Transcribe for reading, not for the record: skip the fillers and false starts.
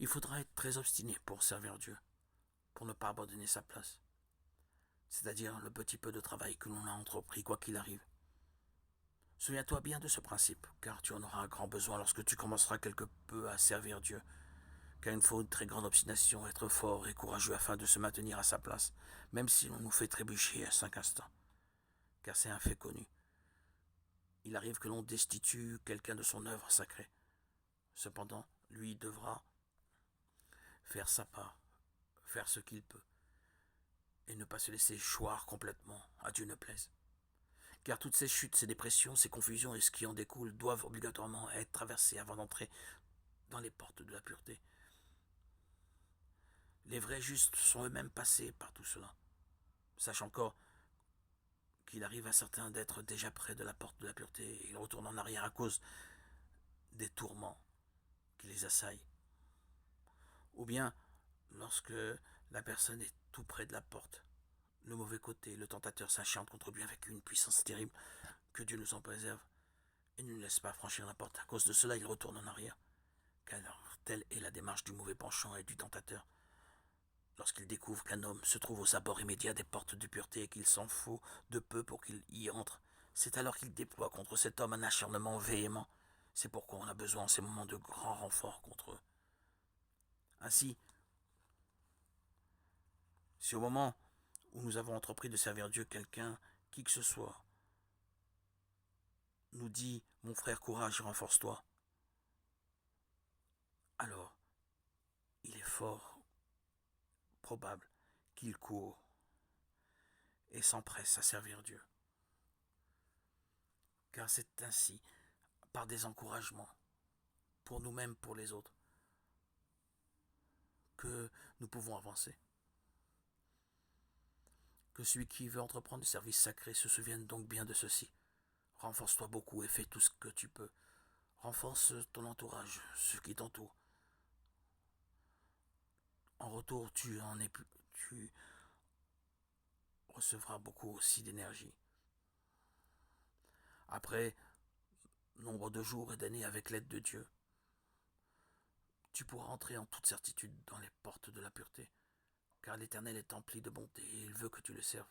Il faudra être très obstiné pour servir Dieu, pour ne pas abandonner sa place, c'est-à-dire le petit peu de travail que l'on a entrepris quoi qu'il arrive. Souviens-toi bien de ce principe, car tu en auras un grand besoin lorsque tu commenceras quelque peu à servir Dieu, car il faut une très grande obstination, être fort et courageux afin de se maintenir à sa place, même si l'on nous fait trébucher à 5 instants, car c'est un fait connu. Il arrive que l'on destitue quelqu'un de son œuvre sacrée. Cependant, lui devra faire sa part, faire ce qu'il peut, et ne pas se laisser choir complètement, à Dieu ne plaise. Car toutes ces chutes, ces dépressions, ces confusions et ce qui en découle doivent obligatoirement être traversées avant d'entrer dans les portes de la pureté. Les vrais justes sont eux-mêmes passés par tout cela. Sache encore qu'il arrive à certains d'être déjà près de la porte de la pureté et ils retournent en arrière à cause des tourments qui les assaillent. Ou bien, lorsque la personne est tout près de la porte, le mauvais côté, le tentateur s'acharne contre lui avec une puissance terrible, que Dieu nous en préserve, et ne nous laisse pas franchir la porte. À cause de cela, il retourne en arrière. Car telle est la démarche du mauvais penchant et du tentateur. Lorsqu'il découvre qu'un homme se trouve aux abords immédiats des portes de pureté et qu'il s'en faut de peu pour qu'il y entre, c'est alors qu'il déploie contre cet homme un acharnement véhément. C'est pourquoi on a besoin en ces moments de grand renfort contre eux. Ainsi, si au moment où nous avons entrepris de servir Dieu, quelqu'un, qui que ce soit, nous dit mon frère, courage, renforce-toi, alors il est fort probable qu'il court et s'empresse à servir Dieu. Car c'est ainsi, par des encouragements, pour nous-mêmes, pour les autres, que nous pouvons avancer. Que celui qui veut entreprendre du service sacré se souvienne donc bien de ceci. Renforce-toi beaucoup et fais tout ce que tu peux. Renforce ton entourage, ceux qui t'entourent. En retour, tu recevras beaucoup aussi d'énergie. Après nombre de jours et d'années avec l'aide de Dieu, tu pourras entrer en toute certitude dans les portes de la pureté, car l'Éternel est empli de bonté et il veut que tu le serves.